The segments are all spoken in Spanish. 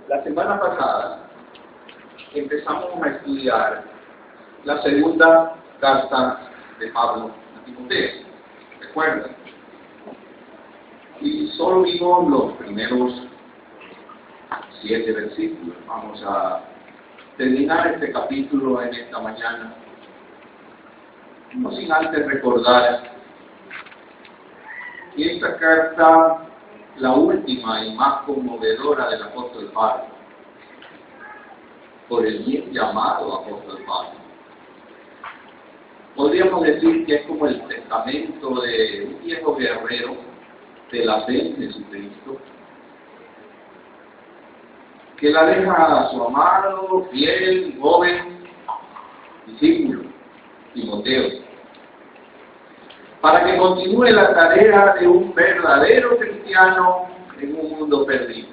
La semana pasada empezamos a estudiar la segunda carta de Pablo a Timoteo, ¿recuerdan? Y solo vimos los primeros 7 versículos. Vamos a terminar este capítulo en esta mañana, no sin antes recordar que esta carta, la última y más conmovedora del apóstol Pablo, por el bien llamado apóstol Pablo. Podríamos decir que es como el testamento de un viejo guerrero de la fe en Jesucristo, que la deja a su amado, fiel, joven discípulo, Timoteo, para que continúe la tarea de un verdadero cristiano en un mundo perdido.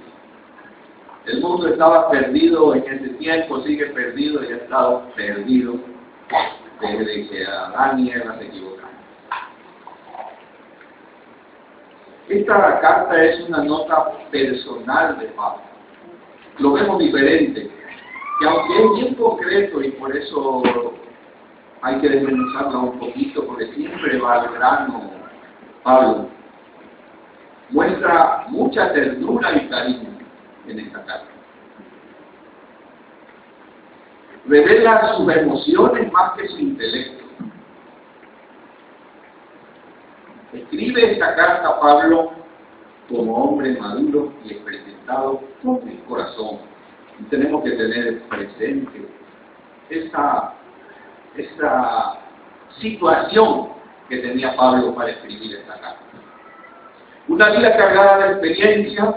El mundo estaba perdido en ese tiempo, sigue perdido y ha estado perdido desde que Adán y Eva se equivocaron. Esta carta es una nota personal de Pablo. Lo vemos diferente, que aunque es bien concreto y por eso hay que desmenuzarla un poquito, porque siempre va al grano, Pablo muestra mucha ternura y cariño en esta carta. Revela sus emociones más que su intelecto. Escribe esta carta Pablo como hombre maduro y experimentado con el corazón. Y tenemos que tener presente esa situación que tenía Pablo para escribir esta carta. Una vida cargada de experiencia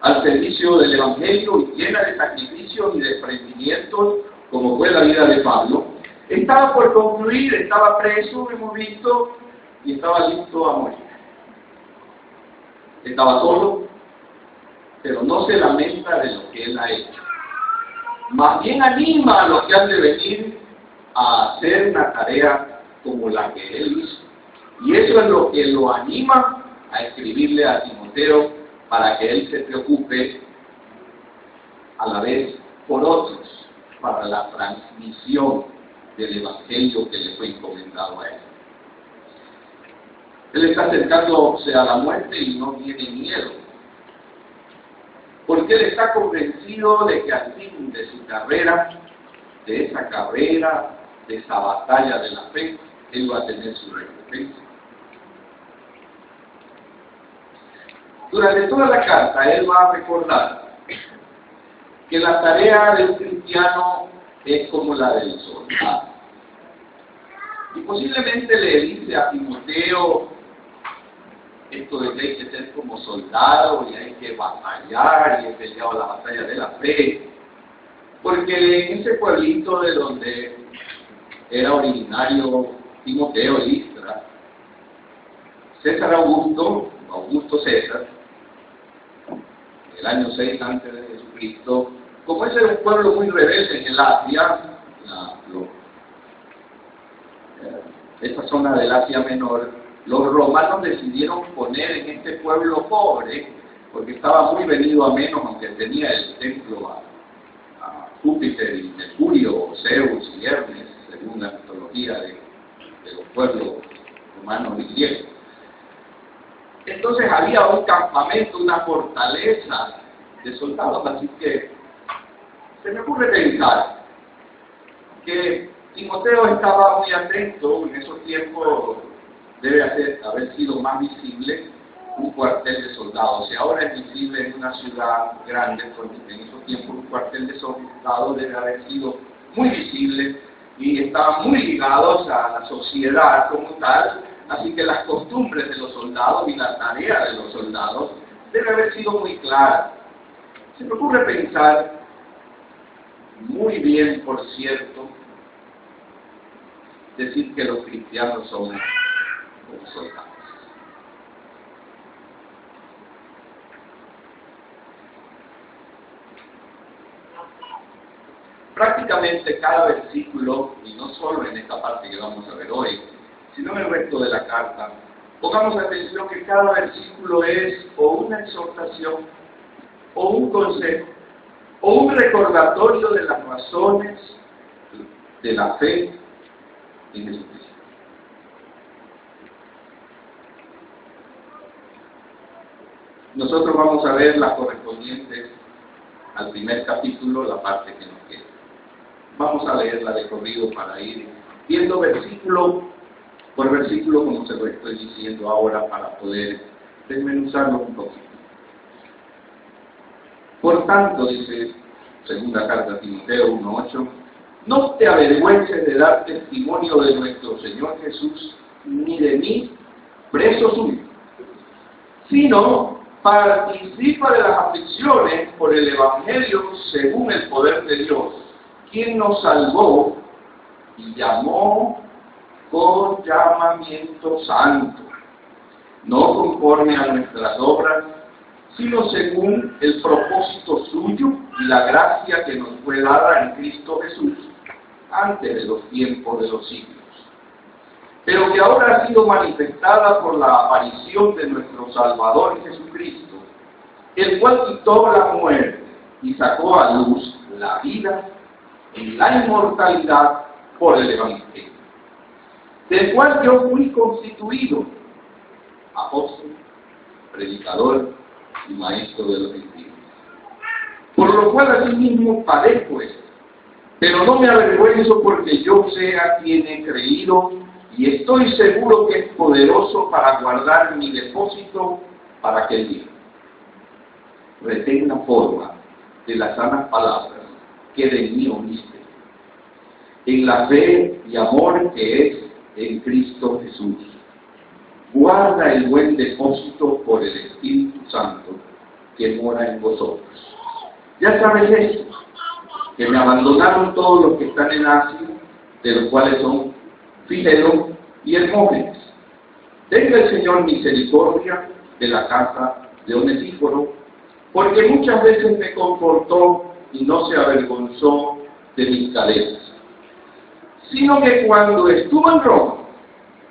al servicio del Evangelio y llena de sacrificios y desprendimientos, como fue la vida de Pablo. Estaba por concluir, estaba preso, hemos visto, y estaba listo a morir. Estaba solo, pero no se lamenta de lo que él ha hecho. Más bien anima a los que han de venir a hacer una tarea como la que él hizo. Y eso es lo que lo anima a escribirle a Timoteo para que él se preocupe a la vez por otros, para la transmisión del Evangelio que le fue encomendado a él. Él está acercándose a la muerte y no tiene miedo, porque él está convencido de que al fin de su carrera, de esa carrera, de esa batalla de la fe, él va a tener su recompensa. Durante toda la carta, él va a recordar que la tarea de un cristiano es como la del soldado. Y posiblemente le dice a Timoteo esto de que hay que ser como soldado y hay que batallar y he peleado la batalla de la fe. Porque en ese pueblito de donde era originario Timoteo, Listra, César Augusto César, el año 6 antes de Jesucristo, como ese era un pueblo muy rebelde en el Asia, esta zona del Asia Menor, los romanos decidieron poner en este pueblo pobre, porque estaba muy venido a menos, aunque tenía el templo a Júpiter y Mercurio, Zeus y Hermes, según la mitología de los pueblos romanos y griegos. Entonces había un campamento, una fortaleza de soldados, así que se me ocurre pensar que Timoteo estaba muy atento. En esos tiempos debe haber sido más visible un cuartel de soldados. Si ahora es visible en una ciudad grande, pues en esos tiempos un cuartel de soldados debe haber sido muy visible y estaban muy ligados a la sociedad como tal. Así que las costumbres de los soldados y la tarea de los soldados debe haber sido muy clara. Se me ocurre pensar, muy bien por cierto, decir que los cristianos son como soldados. Prácticamente cada versículo, y no solo en esta parte que vamos a ver hoy, sino en el resto de la carta, pongamos atención que cada versículo es o una exhortación, o un consejo, o un recordatorio de las razones de la fe en Jesucristo. Nosotros vamos a ver las correspondientes al primer capítulo, la parte que nos queda. Vamos a leerla de corrido para ir viendo versículo por versículo, como se lo estoy diciendo ahora, para poder desmenuzarlo un poquito. Por tanto, dice segunda carta a Timoteo 1:8, no te avergüences de dar testimonio de nuestro Señor Jesús, ni de mí, preso suyo, sino participa de las aflicciones por el Evangelio según el poder de Dios, quien nos salvó y llamó con llamamiento santo, no conforme a nuestras obras, sino según el propósito suyo y la gracia que nos fue dada en Cristo Jesús antes de los tiempos de los siglos, pero que ahora ha sido manifestada por la aparición de nuestro Salvador Jesucristo, el cual quitó la muerte y sacó a luz la vida en la inmortalidad por el Evangelio, del cual yo fui constituido apóstol, predicador y maestro de los gentiles. Por lo cual asimismo padezco esto, pero no me avergüenzo, porque yo sé a quien he creído y estoy seguro que es poderoso para guardar mi depósito para aquel día. Retén la forma de las sanas palabras que de mí oíste, en la fe y amor que es en Cristo Jesús. Guarda el buen depósito por el Espíritu Santo que mora en vosotros. Ya sabéis esto, que me abandonaron todos los que están en Asia, de los cuales son Filelo y Hermógenes. Tenga el Señor misericordia de la casa de Onesíforo, porque muchas veces me confortó y no se avergonzó de mis cadenas, sino que cuando estuvo en Roma,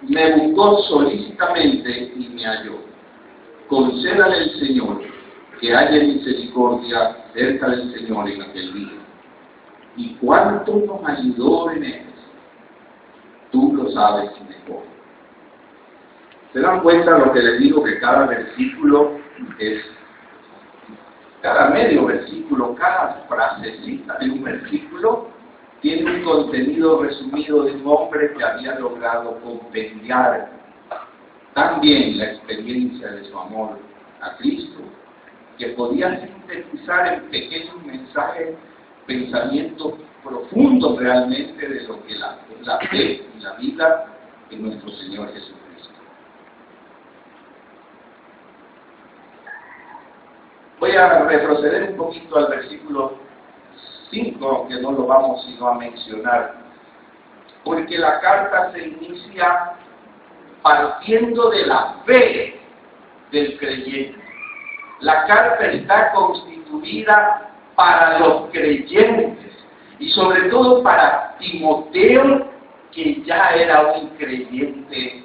me buscó solícitamente y me halló. Concédale el Señor que haya misericordia cerca del Señor en aquel día. Y cuánto nos ayudó en él, tú lo sabes mejor. ¿Se dan cuenta lo que les digo? Que cada versículo es, cada medio versículo, cada frasecita de un versículo tiene un contenido resumido de un hombre que había logrado compendiar también la experiencia de su amor a Cristo, que podía sintetizar en pequeños mensajes pensamientos profundos realmente de lo que la fe y la vida en nuestro Señor Jesucristo. Voy a retroceder un poquito al versículo 5, que no lo vamos sino a mencionar, porque la carta se inicia partiendo de la fe del creyente. La carta está constituida para los creyentes y sobre todo para Timoteo, que ya era un creyente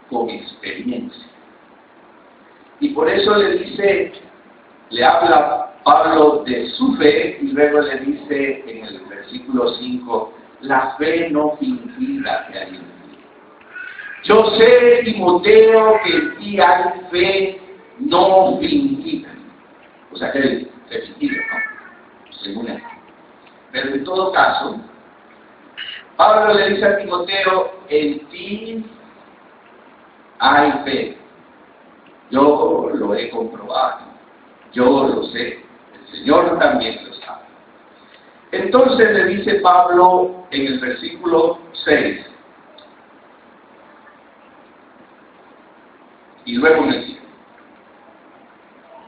con experiencia. Y por eso le habla Pablo de su fe y luego le dice en el versículo 5, la fe no fingida que hay en ti. Yo sé, Timoteo, que en ti hay fe no fingida. O sea que es fingida, ¿no? Según él. Pero en todo caso, Pablo le dice a Timoteo, en ti hay fe. Yo lo he comprobado, yo lo sé, el Señor también lo sabe. Entonces le dice Pablo en el versículo 6, y luego en el 7.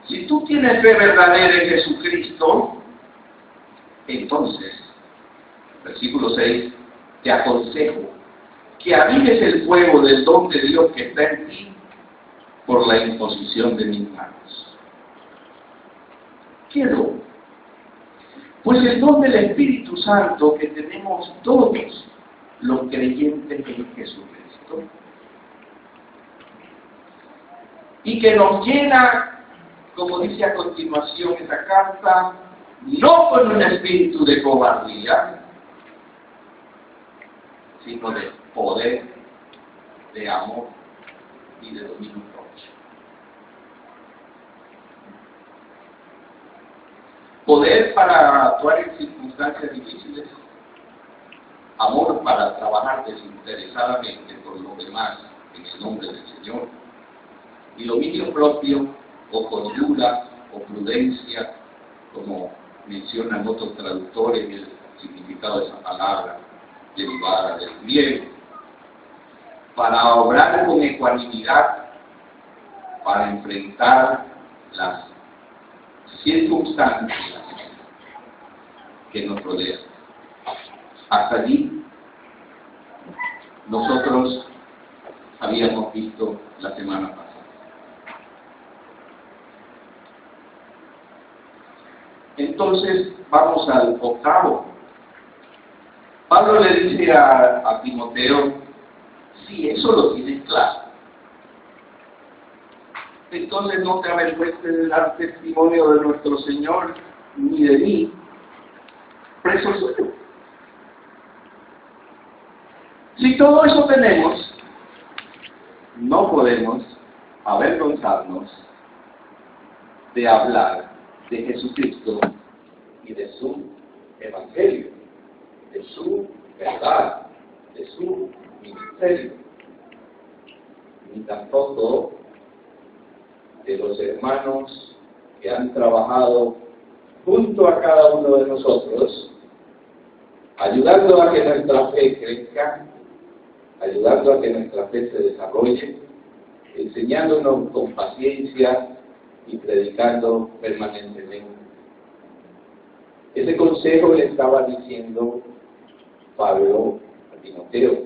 Si tú tienes fe verdadera en Jesucristo, entonces, versículo 6, te aconsejo que avives el fuego del don de Dios que está en ti por la imposición de mis manos. ¿Qué don? Pues el don del Espíritu Santo que tenemos todos los creyentes en Jesucristo, y que nos llena como dice a continuación esta carta, no con un espíritu de cobardía, sino de poder, de amor y de dominio propio. Poder para actuar en circunstancias difíciles, amor para trabajar desinteresadamente por los demás en el nombre del Señor, y dominio propio o cordura o prudencia, como mencionan otros traductores el significado de esa palabra derivada del griego, para obrar con ecuanimidad, para enfrentar las circunstancias que nos rodean. Hasta allí nosotros habíamos visto la semana pasada. Entonces vamos al octavo. Pablo le dice a Timoteo, si eso lo tienes claro, entonces no te avergüences de dar testimonio de nuestro Señor ni de mí, preso suyo. Si todo eso tenemos, no podemos avergonzarnos de hablar de Jesucristo y de su evangelio, de su verdad, de su ministerio, ni tampoco de los hermanos que han trabajado junto a cada uno de nosotros, ayudando a que nuestra fe crezca, ayudando a que nuestra fe se desarrolle, enseñándonos con paciencia y predicando permanentemente. Ese consejo le estaba diciendo Pablo a Timoteo,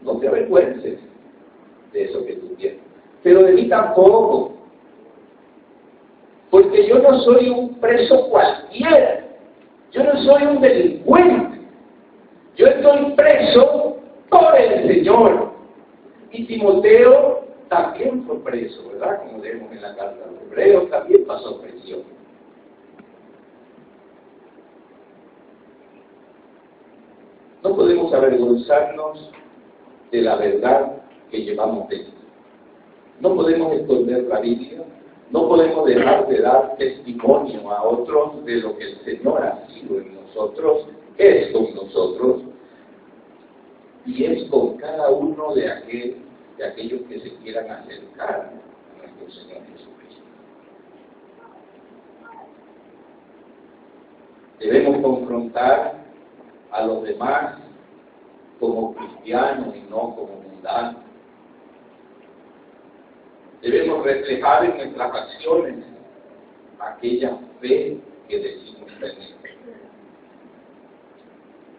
no te avergüences de eso que tú tienes, pero de mí tampoco, porque yo no soy un preso cualquiera, yo no soy un delincuente, yo estoy preso por el Señor. Y Timoteo también fue preso, ¿verdad? Como leemos en la carta a los Hebreos, también pasó prisión. No podemos avergonzarnos de la verdad que llevamos dentro. No podemos esconder la Biblia, no podemos dejar de dar testimonio a otros de lo que el Señor ha sido en nosotros, es con nosotros, y es con cada uno de aquellos que se quieran acercar a nuestro Señor Jesucristo. Debemos confrontar a los demás como cristianos y no como mundanos. Debemos reflejar en nuestras acciones aquella fe que decimos tener.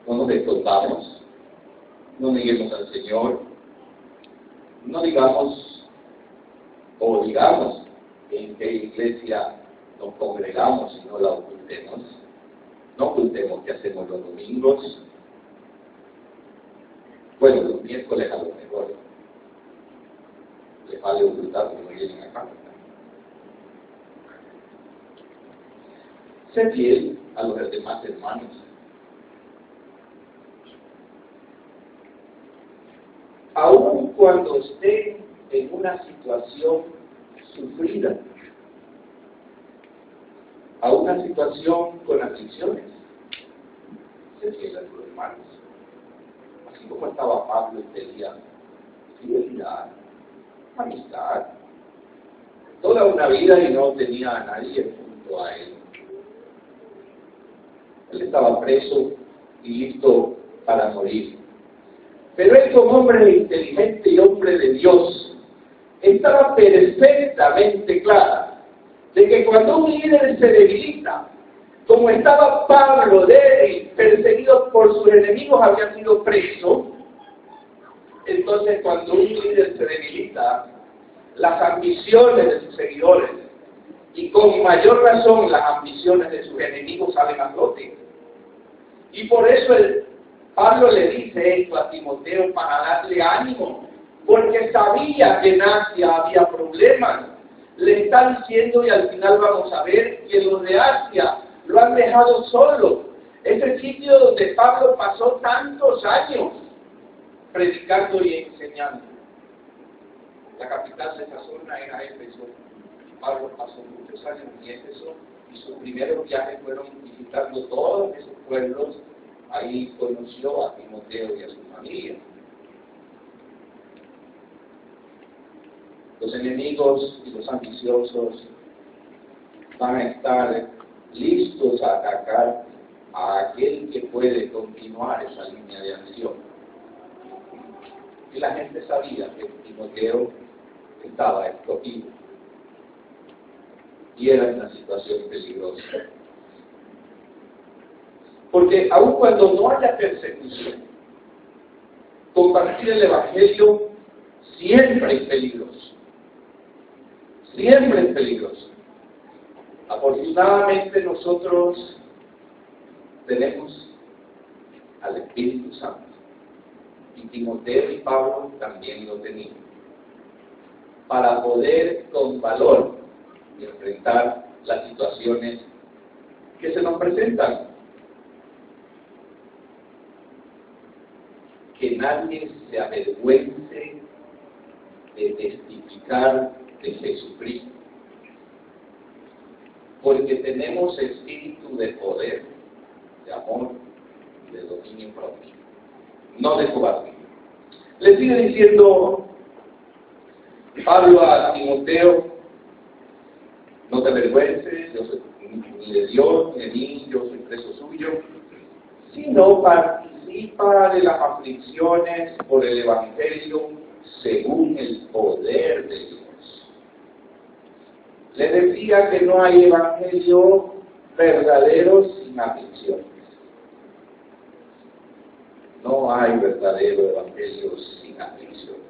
No nos escondamos, no neguemos al Señor, no digamos o digamos en qué iglesia nos congregamos y no la ocultemos. No ocultemos que hacemos los domingos. Bueno, los miércoles a lo mejor les vale ocultar porque no vienen acá. Sé fiel a los demás hermanos. Aun cuando esté en una situación sufrida, a una situación con aflicciones, se fiel a los hermanos. Así como estaba Pablo y pedía fidelidad, amistad, toda una vida y no tenía a nadie junto a él. Él estaba preso y listo para morir. Pero él, como hombre inteligente y hombre de Dios, estaba perfectamente clara de que cuando un líder se debilita, como estaba Pablo débil, perseguido por sus enemigos, había sido preso, entonces cuando un líder se debilita, las ambiciones de sus seguidores, y con mayor razón las ambiciones de sus enemigos, salen a flote. Y por eso Pablo le dice esto a Timoteo para darle ánimo, porque sabía que en Asia había problemas, le está diciendo, y al final vamos a ver, que los de Asia lo han dejado solo. Ese sitio donde Pablo pasó tantos años predicando y enseñando. La capital de esa zona era Éfeso. Pablo pasó muchos años en Éfeso y sus primeros viajes fueron visitando todos esos pueblos. Ahí conoció a Timoteo y a su familia. Los enemigos y los ambiciosos van a estar listos a atacar a aquel que puede continuar esa línea de acción. Y la gente sabía que Timoteo estaba escogido y era una situación peligrosa. Porque aun cuando no haya persecución, compartir el Evangelio siempre es peligroso. Siempre es peligroso. Afortunadamente nosotros tenemos al Espíritu Santo. Y Timoteo y Pablo también lo tenían. Para poder con valor enfrentar las situaciones que se nos presentan. Que nadie se avergüence de testificar de Jesucristo. Porque tenemos espíritu de poder, de amor y de dominio propio. No de cobardía. Le sigue diciendo Pablo a Timoteo, no te avergüences, yo soy ni de Dios, ni de mí, yo soy preso suyo, sino participa de las aflicciones por el Evangelio según el poder de Dios. Le decía que no hay Evangelio verdadero sin aflicciones. No hay verdadero Evangelio sin aflicciones.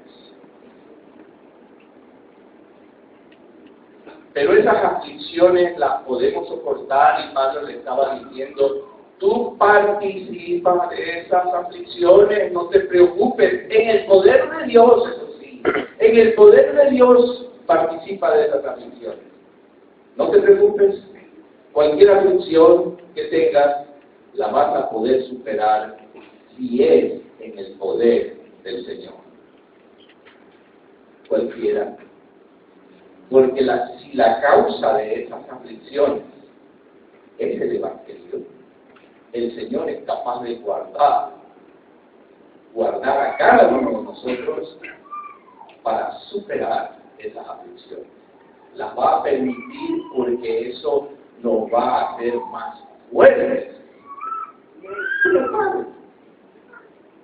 Pero esas aflicciones las podemos soportar y Pablo le estaba diciendo, tú participas de esas aflicciones, no te preocupes, en el poder de Dios, eso sí, en el poder de Dios participa de esas aflicciones. No te preocupes, cualquier aflicción que tengas la vas a poder superar si es en el poder del Señor. Cualquiera. Porque si la causa de esas aflicciones es el Evangelio, el Señor es capaz de guardar a cada uno de nosotros para superar esas aflicciones. Las va a permitir porque eso nos va a hacer más fuertes.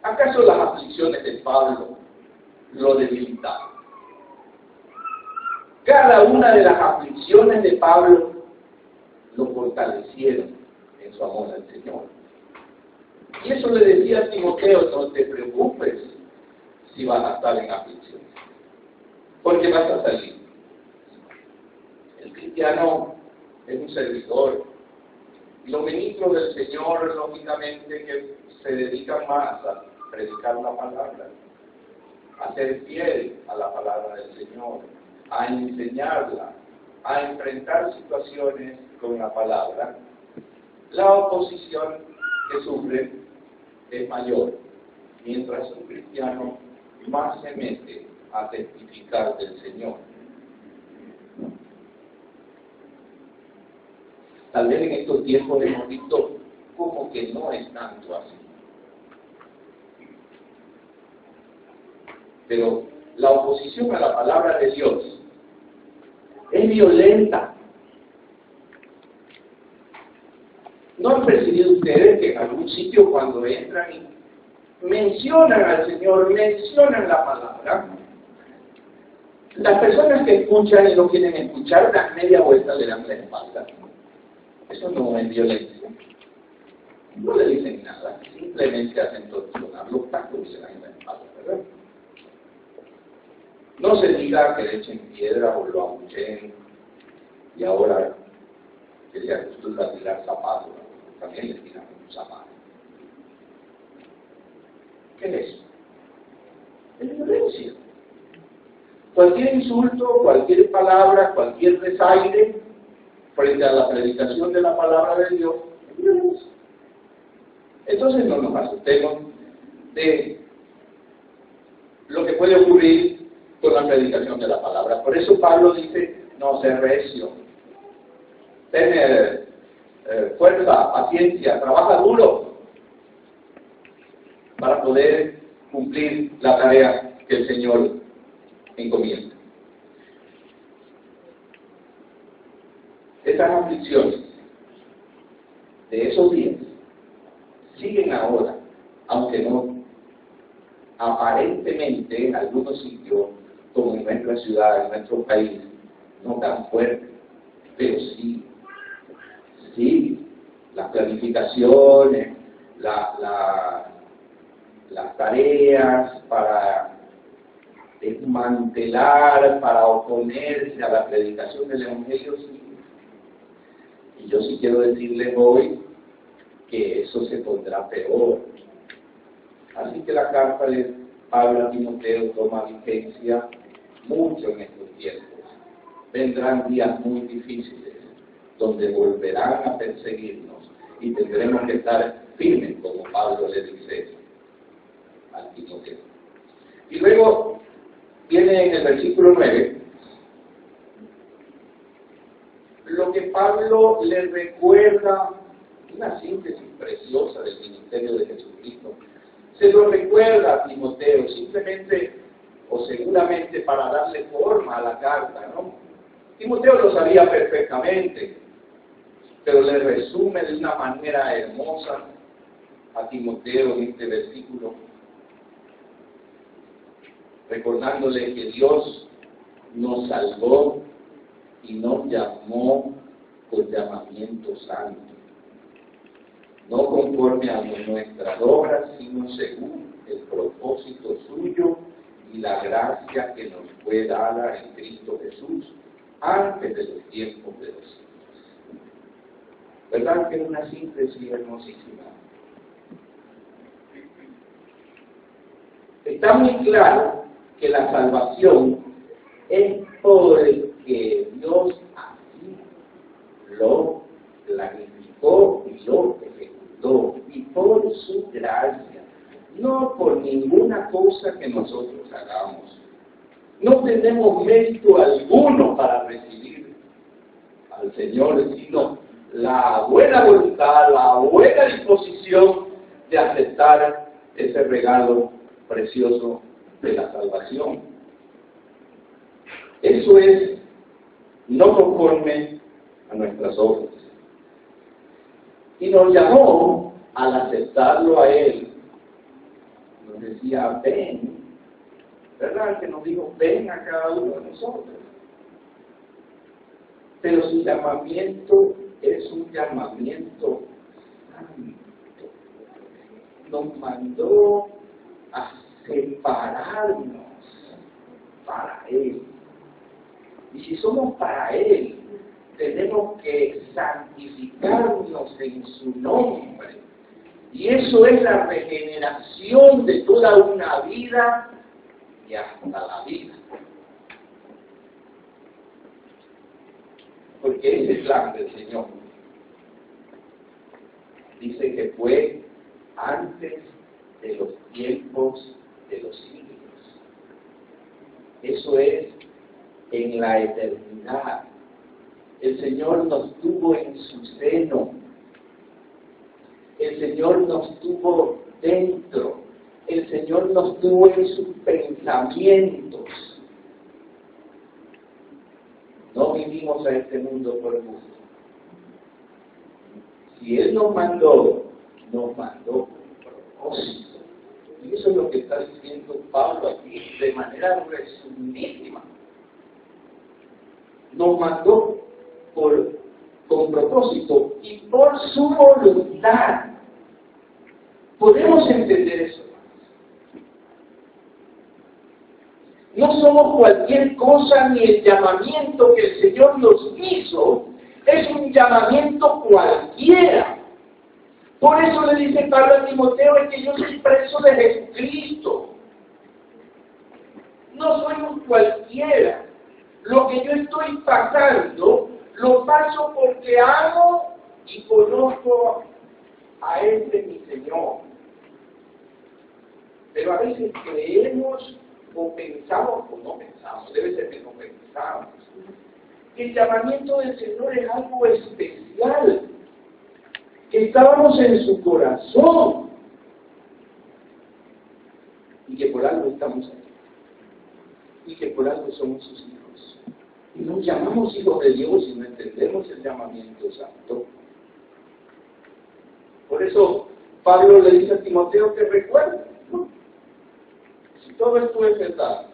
¿Acaso las aflicciones de Pablo lo debilitaron? Cada una de las aflicciones de Pablo lo fortalecieron en su amor al Señor. Y eso le decía a Timoteo, no te preocupes si vas a estar en aflicción, porque vas a salir. El cristiano es un servidor. Y los ministros del Señor, lógicamente, que se dedican más a predicar la palabra, a ser fiel a la palabra del Señor, a enseñarla, a enfrentar situaciones con la palabra, la oposición que sufren es mayor, mientras un cristiano más se mete a testificar del Señor. Tal vez en estos tiempos hemos visto como que no es tanto así. Pero la oposición a la palabra de Dios es violenta. ¿No han percibido ustedes que en algún sitio cuando entran y mencionan al Señor, mencionan la palabra, las personas que escuchan y no quieren escuchar dan media vuelta, le dan la espalda? Eso no es violencia. No le dicen nada, simplemente hacen torsionar los tacos y le dan la espalda, ¿verdad? No se diga que le echen piedra o lo abucheen y ahora que se acostumbra a tirar zapatos, también le tiran un zapato. ¿Qué es eso? Es violencia. Cualquier insulto, cualquier palabra, cualquier desaire frente a la predicación de la palabra de Dios es violencia. Entonces no nos asustemos de lo que puede ocurrir con la predicación de la palabra. Por eso Pablo dice, no, sé recio, ten fuerza, paciencia, trabaja duro para poder cumplir la tarea que el Señor encomienda. Estas aflicciones de esos días siguen ahora, aunque no aparentemente en algunos sitios, como en nuestra ciudad, en nuestro país, no tan fuerte, pero sí, las planificaciones, las tareas para desmantelar, para oponerse a la predicación del Evangelio, sí. Y yo sí quiero decirles hoy que eso se pondrá peor. Así que la carta de Pablo a Timoteo toma vigencia mucho en estos tiempos. Vendrán días muy difíciles, donde volverán a perseguirnos y tendremos que estar firmes, como Pablo le dice a Timoteo. Y luego viene en el versículo 9 lo que Pablo le recuerda, una síntesis preciosa del ministerio de Jesucristo. Se lo recuerda a Timoteo, simplemente o seguramente para darle forma a la carta, ¿no? Timoteo lo sabía perfectamente, pero le resume de una manera hermosa a Timoteo en este versículo, recordándole que Dios nos salvó y nos llamó con llamamiento santo, no conforme a nuestras obras, sino según el propósito suyo y la gracia que nos fue dada en Cristo Jesús antes de los tiempos de los siglos. ¿Verdad que es una síntesis hermosísima? Está muy claro que la salvación es porque Dios así lo planificó y lo ejecutó, y por su gracia, no por ninguna cosa que nosotros hagamos. No tenemos mérito alguno para recibir al Señor, sino la buena voluntad, la buena disposición de aceptar ese regalo precioso de la salvación. Eso es no conforme a nuestras obras. Y nos llamó al aceptarlo a Él. Nos decía, ven. ¿Verdad? Que nos dijo, ven a cada uno de nosotros. Pero su llamamiento es un llamamiento santo. Nos mandó a separarnos para Él. Y si somos para Él, tenemos que santificarnos en su nombre. Y eso es la regeneración de toda una vida y hasta la vida. Porque ese plan del Señor dice que fue antes de los tiempos de los siglos. Eso es en la eternidad. El Señor nos tuvo en su seno. El Señor nos tuvo dentro. El Señor nos tuvo en sus pensamientos. No vinimos a este mundo por gusto. Si Él nos mandó con propósito. Y eso es lo que está diciendo Pablo aquí de manera resumidísima. Nos mandó con propósito y por su voluntad. ¿Podemos entender eso? No somos cualquier cosa, ni el llamamiento que el Señor nos hizo es un llamamiento cualquiera. Por eso le dice Pablo a Timoteo, es que yo soy preso de Jesucristo. No soy un cualquiera. Lo que yo estoy pasando, lo paso porque amo y conozco a ese mi Señor. Pero a veces creemos o pensamos, o no pensamos, debe ser que no pensamos, que el llamamiento del Señor es algo especial, que estábamos en su corazón y que por algo estamos aquí y que por algo somos sus hijos. Y nos llamamos hijos de Dios y no entendemos el llamamiento santo. Por eso Pablo le dice a Timoteo que recuerde, ¿no? Si todo esto es verdad,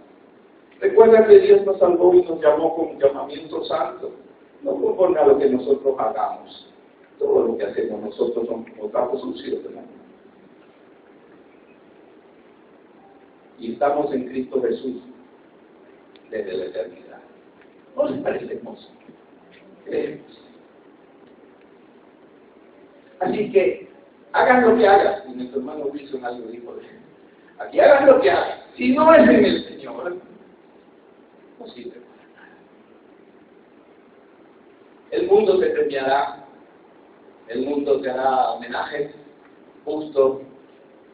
recuerda que Dios nos salvó y nos llamó con un llamamiento santo, no conforme a lo que nosotros hagamos. Todo lo que hacemos nosotros son como trapos sucios, ¿verdad? Y estamos en Cristo Jesús desde la eternidad. ¿No les parece hermoso? Así que hagan lo que hagan. Y nuestro hermano Wilson algo dijo de él. Aquí hagan lo que hagan. Si no es en el Señor, no sirve para nada. El mundo te premiará. El mundo te hará homenajes justos.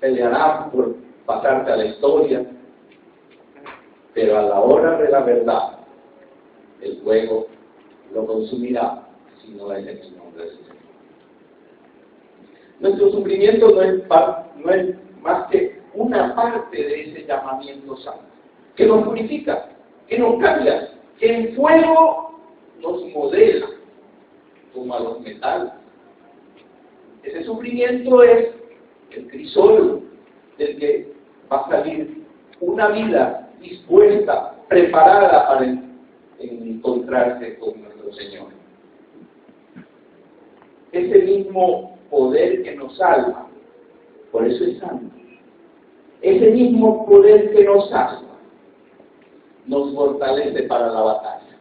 Peleará por pasarte a la historia. Pero a la hora de la verdad, el fuego lo consumirá si no es en el nombre del Señor. Nuestro sufrimiento no es más que una parte de ese llamamiento santo, que nos purifica, que nos cambia, que el fuego nos modela como a los metales. Ese sufrimiento es el crisol del que va a salir una vida dispuesta, preparada para encontrarse con nuestro Señor. Ese mismo poder que nos salva, por eso es santo. Ese mismo poder que nos salva, nos fortalece para la batalla.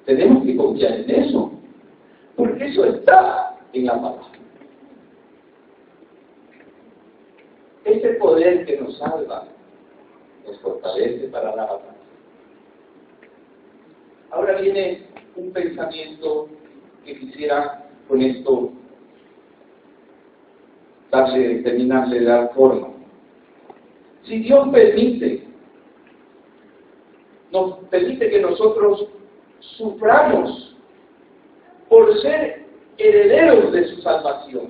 Tenemos que confiar en eso, porque eso está en la palabra. Ese poder que nos salva, nos fortalece para la batalla. Ahora viene un pensamiento que quisiera con esto terminarle de dar forma. Si Dios nos permite que nosotros suframos por ser herederos de su salvación,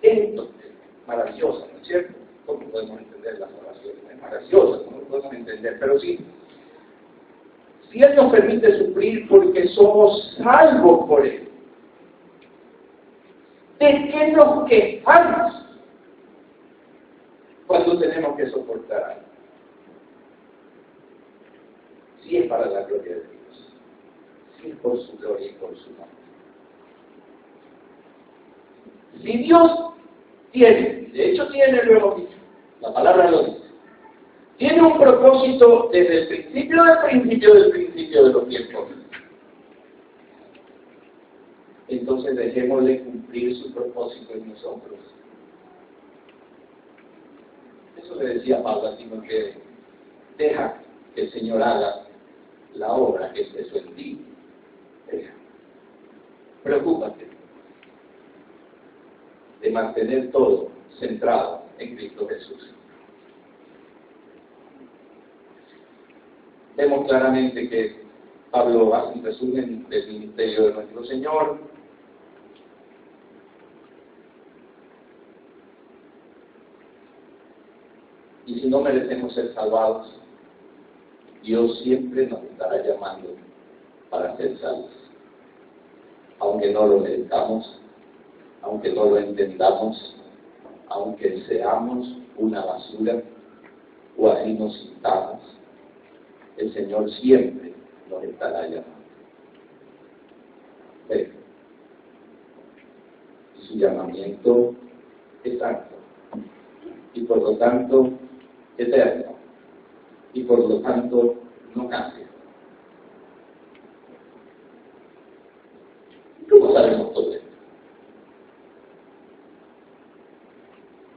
esto es maravilloso, ¿no es cierto? ¿Cómo podemos entender la salvación? Es maravillosa, no lo podemos entender, pero sí. Si Él nos permite sufrir porque somos salvos por Él, ¿de qué nos quejamos cuando tenemos que soportar algo? Si es para la gloria de Dios, si es por su gloria y por su nombre. Si Dios tiene, de hecho tiene, lo hemos dicho, la palabra lo dice, tiene un propósito desde el principio de los tiempos. Entonces dejémosle cumplir su propósito en nosotros. Eso le decía Pablo a Timoteo, deja que el Señor haga la obra que empezó en ti. Deja. Preocúpate de mantener todo centrado en Cristo Jesús. Vemos claramente que Pablo hace un resumen del ministerio de nuestro Señor. Y si no merecemos ser salvados, Dios siempre nos estará llamando para ser salvos. Aunque no lo merezcamos, aunque no lo entendamos, aunque seamos una basura o así nos sintamos, el Señor siempre nos estará llamando. Pero su llamamiento es santo y por lo tanto eterno y por lo tanto no cambia. ¿Cómo sabemos todo esto?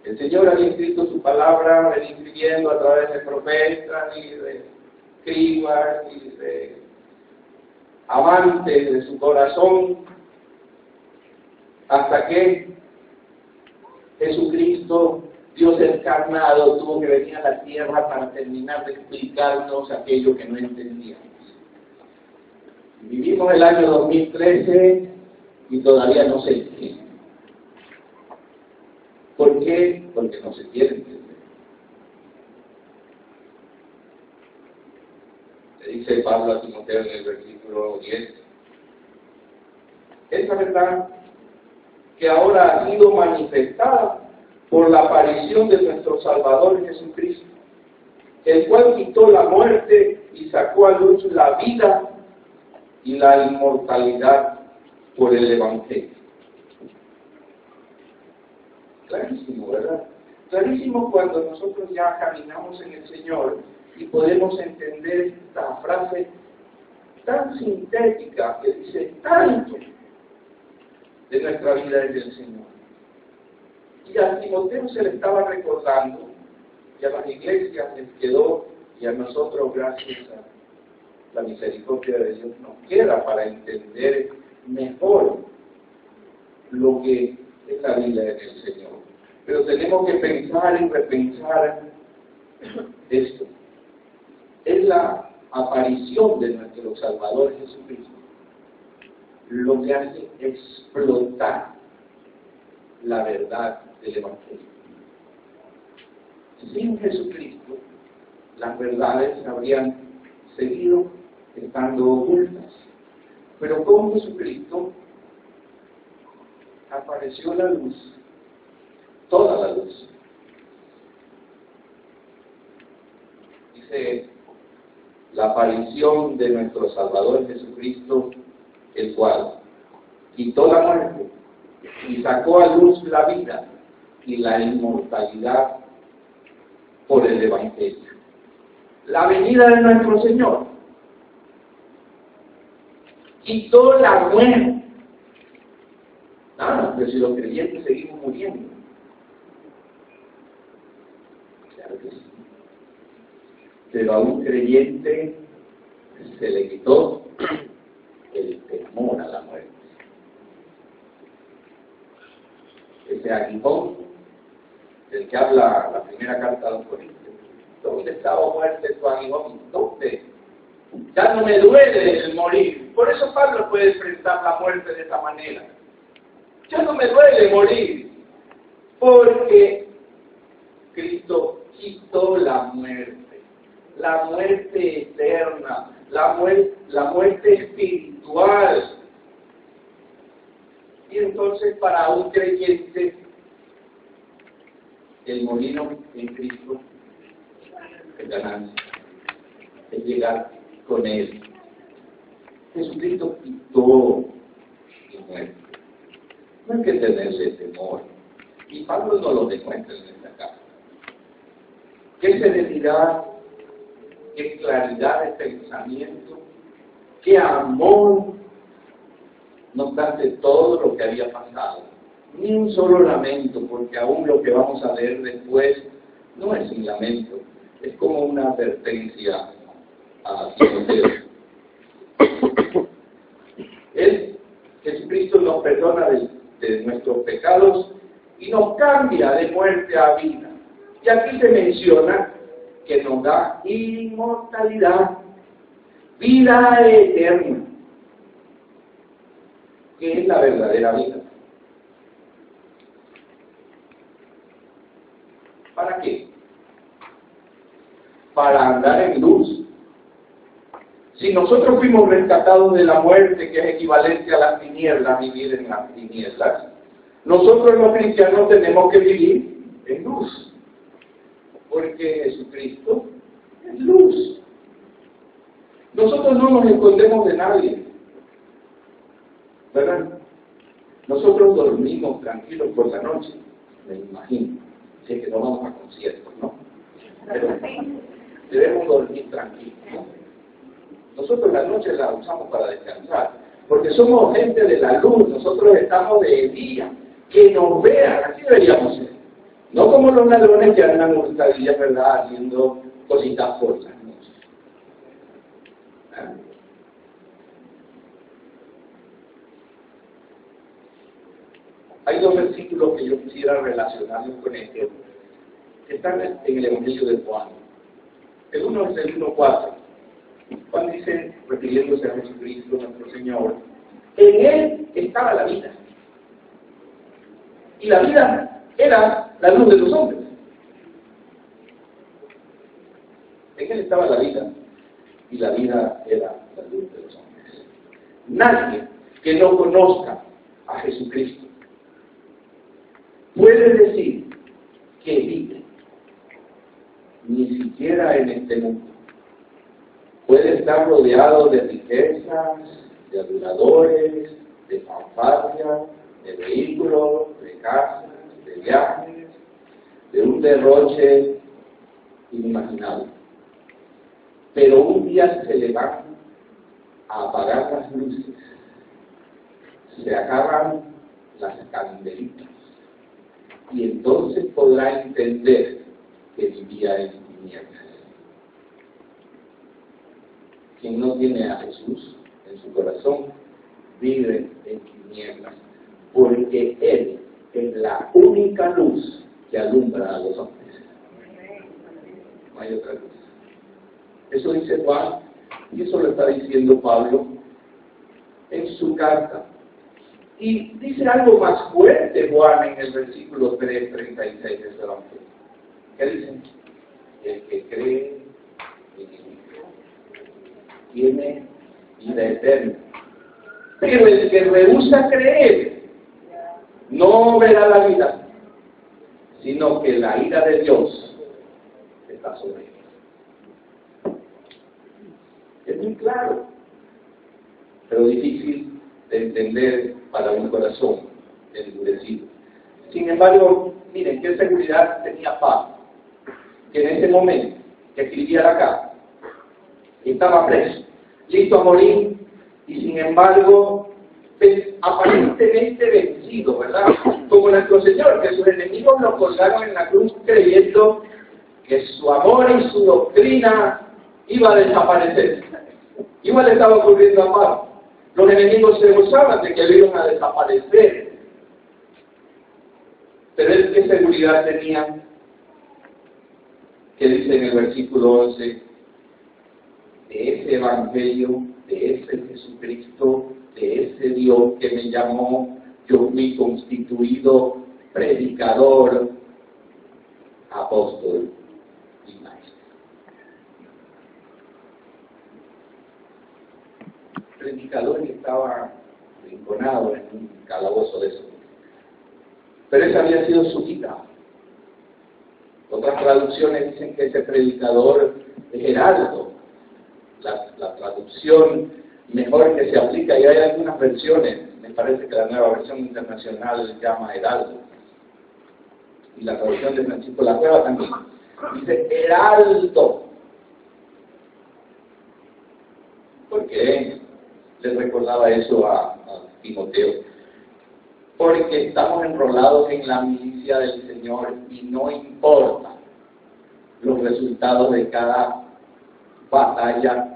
El Señor había escrito su palabra, venía escribiendo a través de profetas y de escribas y de amantes de su corazón, hasta que Jesucristo, Dios encarnado, tuvo que venir a la tierra para terminar de explicarnos aquello que no entendíamos. Vivimos el año 2013 y todavía no se entiende. ¿Por qué? Porque no se quiere entender. Le dice Pablo a Timoteo en el versículo 10, esa verdad que ahora ha sido manifestada por la aparición de nuestro Salvador Jesucristo, el cual quitó la muerte y sacó a luz la vida y la inmortalidad por el Evangelio. Clarísimo, ¿verdad? Clarísimo cuando nosotros ya caminamos en el Señor y podemos entender esta frase tan sintética que dice tanto de nuestra vida en el Señor. Y a Timoteo se le estaba recordando, y a las iglesias les quedó, y a nosotros, gracias a la misericordia de Dios, nos queda para entender mejor lo que es la vida en el Señor. Pero tenemos que pensar y repensar esto. Es la aparición de nuestro Salvador Jesucristo lo que hace explotar la verdad del Evangelio. Sin Jesucristo, las verdades habrían seguido estando ocultas. Pero con Jesucristo apareció la luz, toda la luz. Dice, la aparición de nuestro Salvador Jesucristo, el cual quitó la muerte y sacó a luz la vida y la inmortalidad por el Evangelio. La venida de nuestro Señor quitó la muerte. Pero si los creyentes seguimos muriendo. Claro que sí. Pero a un creyente se le quitó el temor a la muerte. Ese aguijón del que habla la primera carta a los Corintios. ¿Dónde estaba muerte tu aguijón? ¿Dónde? Ya no me duele el morir. Por eso Pablo puede enfrentar la muerte de esta manera. Ya no me duele morir, porque Cristo quitó la muerte eterna, la muerte espiritual. Y entonces para un creyente, el morir en Cristo es ganancia, es llegar con Él. Jesucristo quitó la muerte. No hay que tenerle temor. Y Pablo no lo demuestra en esta carta. Qué serenidad, qué claridad de pensamiento, qué amor, no obstante todo lo que había pasado. Ni un solo lamento, porque aún lo que vamos a leer después no es un lamento, es como una advertencia a Timoteo. Jesucristo nos perdona de nuestros pecados y nos cambia de muerte a vida. Y aquí se menciona que nos da inmortalidad, vida eterna, que es la verdadera vida. ¿Para qué? Para andar en luz. Si nosotros fuimos rescatados de la muerte, que es equivalente a las tinieblas, vivir en las tinieblas, nosotros los cristianos tenemos que vivir en luz, porque Jesucristo es luz. Nosotros no nos escondemos de nadie, ¿verdad? Nosotros dormimos tranquilos por la noche, me imagino, si es que no vamos a conciertos, ¿no? Pero debemos dormir tranquilos, ¿no? Nosotros la noche la usamos para descansar, porque somos gente de la luz, nosotros estamos de día, que nos vean, así deberíamos ser. No como los ladrones que andan hurtadillas, ¿verdad?, haciendo cositas por las noches. ¿Ah? Hay dos versículos que yo quisiera relacionarlos con esto, que están en el Evangelio de Juan. El uno es el 1:4. Juan dice, refiriéndose a Jesucristo, nuestro Señor, en Él estaba la vida. Y la vida era la luz de los hombres. En Él estaba la vida. Y la vida era la luz de los hombres. Nadie que no conozca a Jesucristo puede decir que vive, ni siquiera en este mundo. Puede estar rodeado de riquezas, de adoradores, de fanfarria, de vehículos, de casas, de viajes, de un derroche inimaginable. Pero un día se le van a apagar las luces, se acaban las candelitas, y entonces podrá entender que vivía en tinieblas. Quien no tiene a Jesús en su corazón vive en tinieblas, porque Él es la única luz que alumbra a los hombres. No hay otra luz. Eso dice Juan, y eso lo está diciendo Pablo en su carta. Y dice algo más fuerte Juan en el versículo 3:36 de su Evangelio. ¿Qué dice? El que cree en mí tiene vida eterna. Pero el que rehúsa creer no verá la vida, sino que la ira de Dios está sobre él. Es muy claro, pero difícil de entender para un corazón endurecido. Sin embargo, miren qué seguridad tenía Pablo, que en ese momento que escribía la carta estaba preso, listo a morir, y sin embargo aparentemente vencido, ¿verdad? Como nuestro Señor, que sus enemigos lo colgaron en la cruz creyendo que su amor y su doctrina iba a desaparecer. Igual le estaba ocurriendo a Pablo. Los enemigos se gozaban de que le iban a desaparecer. Pero él, ¿qué seguridad tenía? Que dice en el versículo 11, de ese evangelio, de ese Jesucristo, de ese Dios que me llamó, yo fui constituido predicador, apóstol y maestro. Predicador que estaba rinconado en un calabozo de eso. Pero esa había sido su vida. Otras traducciones dicen que ese predicador es heraldo. La traducción mejor que se aplica, y hay algunas versiones, me parece que la nueva versión internacional llama heraldo. Y la traducción de Francisco La Cueva también dice heraldo. ¿Por qué les recordaba eso a Timoteo? Porque estamos enrolados en la milicia del Señor y no importa los resultados de cada batalla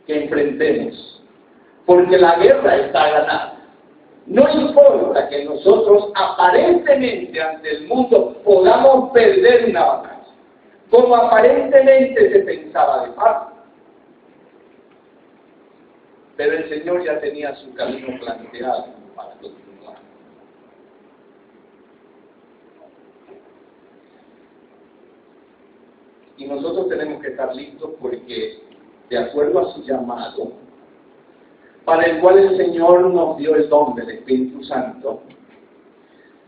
que enfrentemos, porque la guerra está ganada. No importa que nosotros aparentemente ante el mundo podamos perder una batalla, como aparentemente se pensaba de Pablo. Pero el Señor ya tenía su camino planteado para continuar. Y nosotros tenemos que estar listos porque, de acuerdo a su llamado, para el cual el Señor nos dio el don del Espíritu Santo,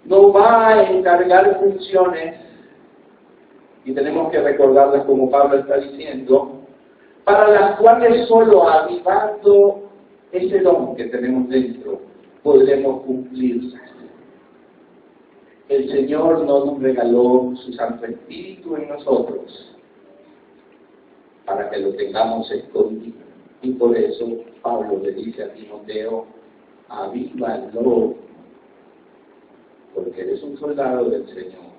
nos va a encargar funciones, y tenemos que recordarlas como Pablo está diciendo, para las cuales solo avivando ese don que tenemos dentro podremos cumplirlas. El Señor no nos regaló su Santo Espíritu en nosotros para que lo tengamos escondido. Y por eso Pablo le dice a Timoteo, avívalo, porque eres un soldado del Señor.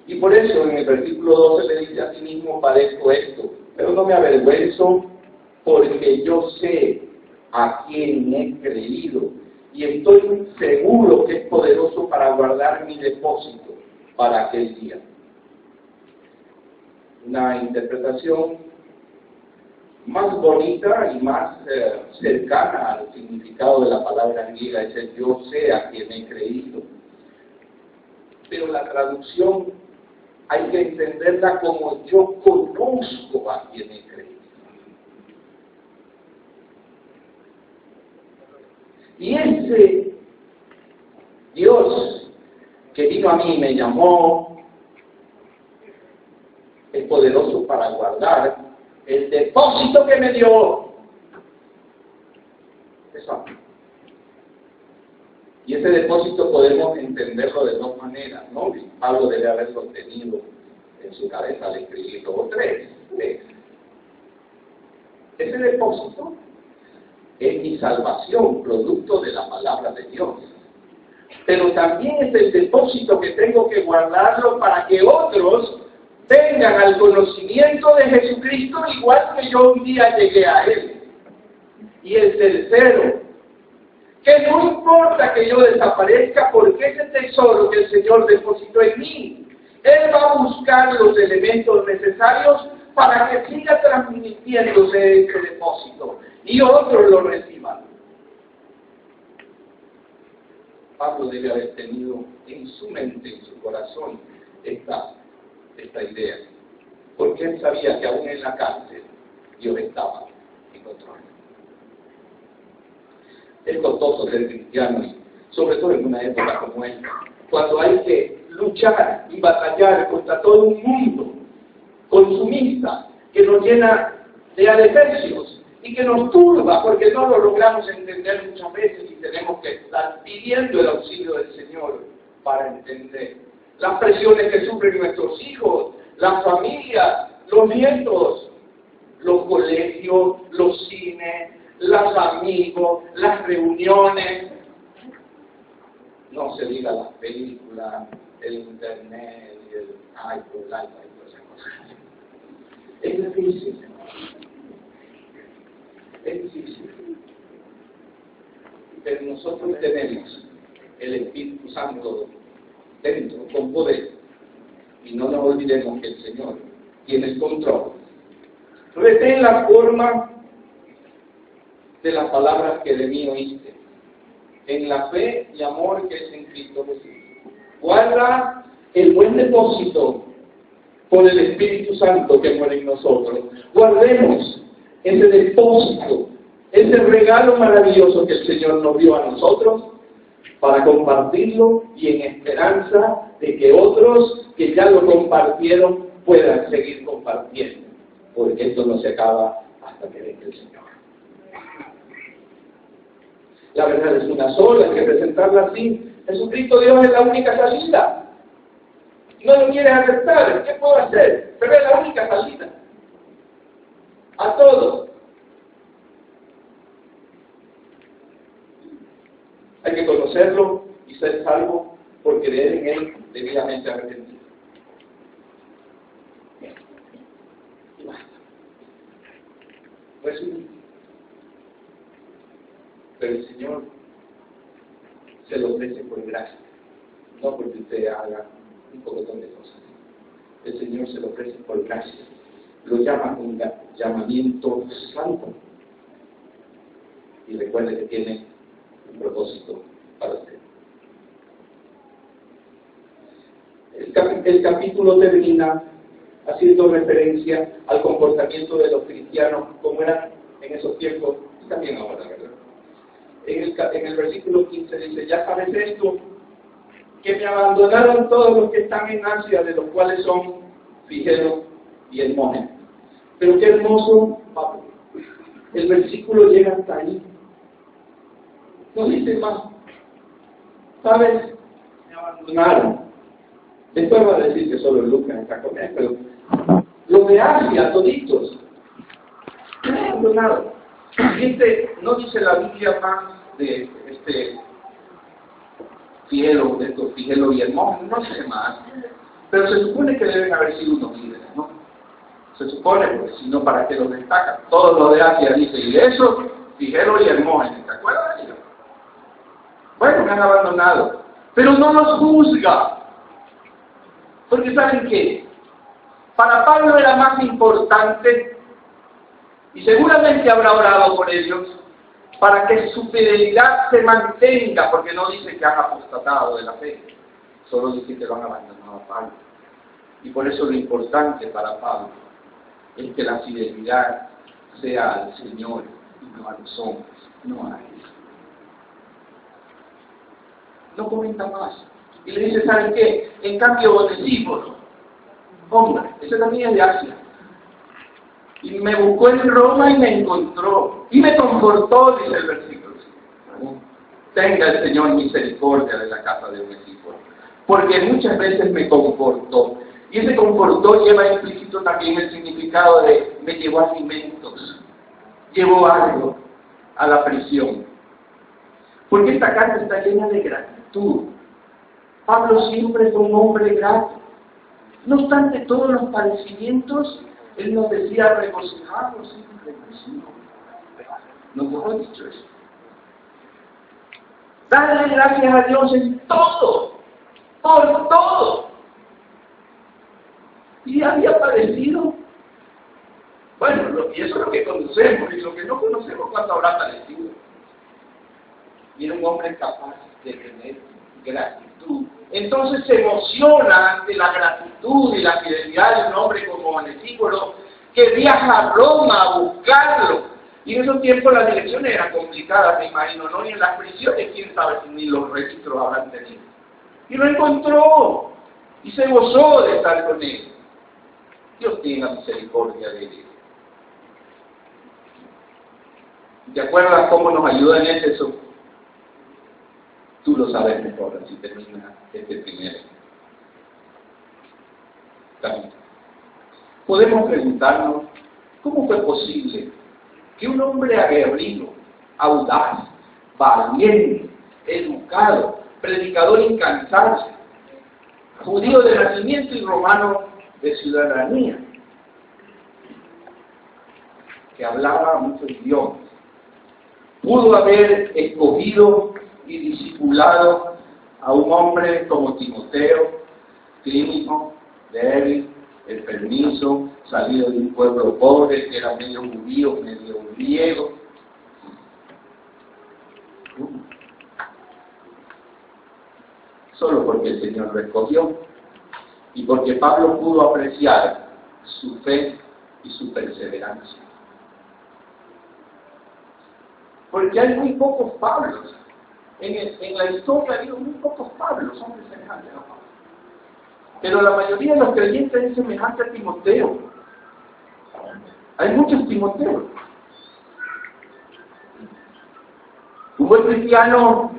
Y por eso en el versículo 12 le dice: asimismo padezco esto, pero no me avergüenzo, porque yo sé a quién he creído, y estoy seguro que es poderoso para guardar mi depósito para aquel día. Una interpretación más bonita y más cercana al significado de la palabra griega es el yo sé a quien he creído. Pero la traducción hay que entenderla como yo conozco a quien he creído. Y ese Dios que vino a mí y me llamó es poderoso para guardar el depósito que me dio. Eso. Y ese depósito podemos entenderlo de dos maneras, ¿no? Pablo debe haberlo tenido en su cabeza al escribirlo, o tres. Ese depósito es mi salvación, producto de la palabra de Dios. Pero también es el depósito que tengo que guardarlo para que otros vengan al conocimiento de Jesucristo igual que yo un día llegué a Él. Y el tercero, que no importa que yo desaparezca, porque ese tesoro que el Señor depositó en mí, Él va a buscar los elementos necesarios para que siga transmitiéndose ese depósito y otros lo reciban. Pablo debe haber tenido en su mente, en su corazón, esta idea, porque él sabía que aún en la cárcel Dios estaba en control. Es costoso ser cristiano, y sobre todo en una época como esta, cuando hay que luchar y batallar contra todo un mundo consumista que nos llena de adefesios y que nos turba porque no lo logramos entender muchas veces y tenemos que estar pidiendo el auxilio del Señor para entender las presiones que sufren nuestros hijos, las familias, los nietos, los colegios, los cines, los amigos, las reuniones, no se diga las películas, el internet, el iPod, el iPad y todas esas cosas. Es difícil. Es difícil. Pero nosotros tenemos el Espíritu Santo dentro, con poder. Y no nos olvidemos que el Señor tiene el control. Retén la forma de las palabras que de mí oíste, en la fe y amor que es en Cristo Jesús. Guarda el buen depósito por el Espíritu Santo que muere en nosotros. Guardemos ese depósito, ese regalo maravilloso que el Señor nos dio a nosotros para compartirlo y en esperanza de que otros que ya lo compartieron puedan seguir compartiendo, porque esto no se acaba hasta que venga el Señor. La verdad es una sola, hay que presentarla así. Jesucristo Dios es la única salida. No lo quieres aceptar, ¿qué puedo hacer? Pero es la única salida. A todo. Hay que conocerlo y ser salvo por creer en Él debidamente arrepentido. Y basta. Resumen. Pero el Señor se lo ofrece por gracia, no porque usted haga un pocotón de cosas. El Señor se lo ofrece por gracia. Lo llama un llamamiento santo. Y recuerde que tiene un propósito para usted. El capítulo termina haciendo referencia al comportamiento de los cristianos como eran en esos tiempos y también ahora, ¿verdad? En el versículo 15 dice: ya sabes esto, que me abandonaron todos los que están en Asia, de los cuales son Figelo y Hermógenes. Pero qué hermoso, Pablo. El versículo llega hasta ahí. No dice más. ¿Sabes? Me abandonaron. Después va a decir que solo Lucas está con él, pero los de Asia, toditos, me abandonaron. No dice la Biblia más de Figelo y Hermón, no sé más, pero se supone que deben haber sido unos líderes, ¿no? Se supone, porque si no, ¿para qué los destacan? Todos los de Asia dicen, y eso, Figelo y Hermón, ¿te acuerdas de ellos? Bueno, me han abandonado, pero no los juzga, porque ¿saben qué? Para Pablo era más importante, y seguramente habrá orado por ellos, para que su fidelidad se mantenga, porque no dice que han apostatado de la fe, solo dice que lo han abandonado a Pablo. Y por eso lo importante para Pablo es que la fidelidad sea al Señor y no a los hombres, no a Él. No comenta más. Y le dice, ¿saben qué? En cambio, Onesíforo, hombre, ese también es de Asia. Y me buscó en Roma y me encontró. Y me confortó, dice el versículo. Tenga el Señor misericordia de la casa de Onesíforo. Porque muchas veces me confortó. Y ese confortó lleva implícito también el significado de me llevó alimentos. Llevó algo a la prisión. Porque esta carta está llena de gratitud. Pablo siempre fue un hombre grato. No obstante todos los padecimientos, él nos decía regocijarnos siempre en el Señor. Nos dejó dicho eso. Darle gracias a Dios en todo, por todo. Y había padecido. Bueno, y eso es lo que conocemos, y lo que no conocemos, ¿cuánto habrá padecido? Y era un hombre capaz de tener gratitud. Entonces se emociona ante la gratitud y la fidelidad de un hombre como Onesíforo, que viaja a Roma a buscarlo. Y en esos tiempos las direcciones eran complicadas, me imagino, ¿no? Y en las prisiones, quién sabe si ni los registros habrán tenido. Y lo encontró, y se gozó de estar con él. Dios tenga misericordia de él. ¿Te acuerdas cómo nos ayuda en Éfeso? Tú lo sabes mejor, así termina este primer capítulo. Podemos preguntarnos, ¿cómo fue posible que un hombre aguerrido, audaz, valiente, educado, predicador incansable, judío de nacimiento y romano de ciudadanía, que hablaba muchos idiomas, pudo haber escogido y discipulado a un hombre como Timoteo, clínico, débil, enfermizo, salido de un pueblo pobre, que era medio judío, medio griego? Solo porque el Señor lo escogió y porque Pablo pudo apreciar su fe y su perseverancia. Porque hay muy pocos Pablos. En la historia ha habido muy pocos Pablos, hombres semejantes a Pablo. Pero la mayoría de los creyentes es semejante a Timoteo. Hay muchos Timoteos. Un buen cristiano,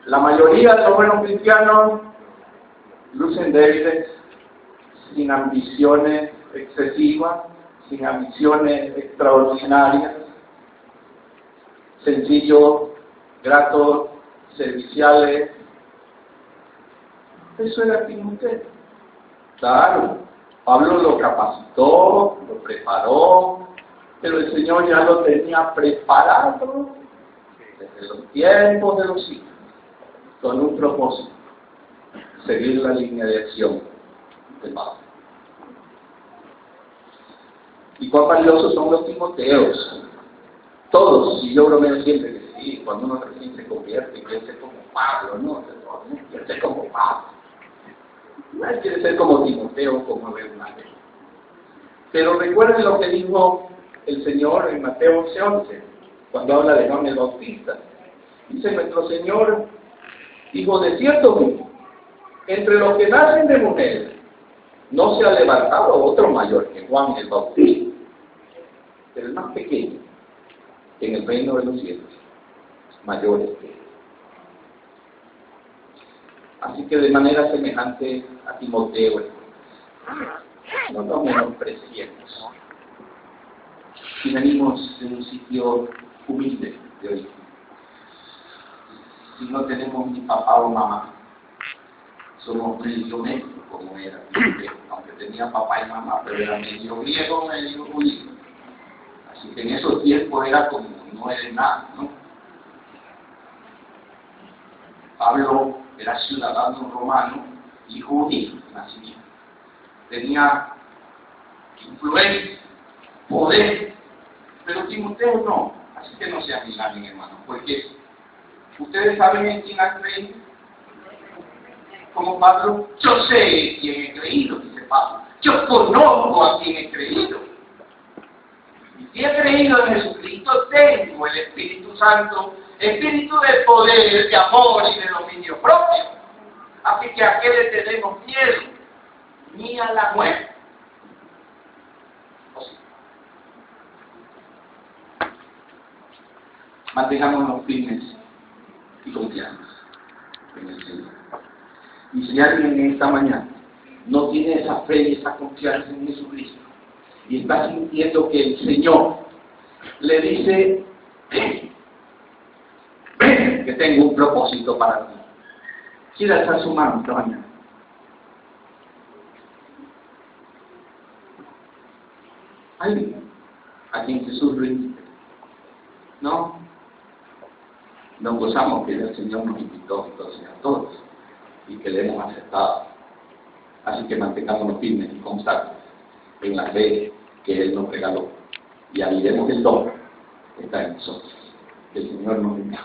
la mayoría de los buenos cristianos lucen débiles, sin ambiciones excesivas, sin ambiciones extraordinarias, sencillos, gratos, serviciales. Eso era Timoteo. Claro, Pablo lo capacitó, lo preparó, pero el Señor ya lo tenía preparado desde los tiempos de los siglos, con un propósito: seguir la línea de acción de Pablo. Y cuán valiosos son los Timoteos. Todos, y yo bromeo siempre que sí, cuando uno recién se convierte, quiere ser como Pablo, no quiere ser como Pablo. Nadie quiere ser como Timoteo, como Bernabé. Pero recuerden lo que dijo el Señor en Mateo 11:11, cuando habla de Juan el Bautista. Dice: nuestro Señor dijo, de cierto mismo, entre los que nacen de mujer, no se ha levantado otro mayor que Juan el Bautista, pero el más pequeño en el reino de los cielos, mayores que él. Así que de manera semejante a Timoteo, no nos menospreciemos. Si venimos de un sitio humilde de origen, si no tenemos ni papá o mamá? Somos medio mezclos, como era Timoteo, aunque tenía papá y mamá, pero era medio griego, medio judío. Así que en esos tiempos era como no era nada, ¿no? Pablo era ciudadano romano y judío, nacido. Tenía influencia, poder, pero Timoteo no. Así que no se amigaben, hermanos, porque ustedes saben en quién ha creído. Como Pablo, yo sé en quién he creído, dice Pablo. Yo conozco a quién he creído. Y si he creído en Jesucristo, tengo el Espíritu Santo, espíritu de poder, de amor y de dominio propio. Así que a qué le tenemos miedo, ni a la muerte. O sea, mantengámonos firmes y confiados en el Señor. Y si alguien en esta mañana no tiene esa fe y esa confianza en Jesucristo y está sintiendo que el Señor le dice, ven, que tengo un propósito para ti, quiere alzar su mano esta mañana. ¿Alguien a quien Jesús rinde? No. Nos gozamos que el Señor nos invitó entonces a todos y que le hemos aceptado. Así que mantengámonos firmes y constantes en la fe que Él nos regaló y abriremos el don que está en nosotros. Que el Señor nos bendiga.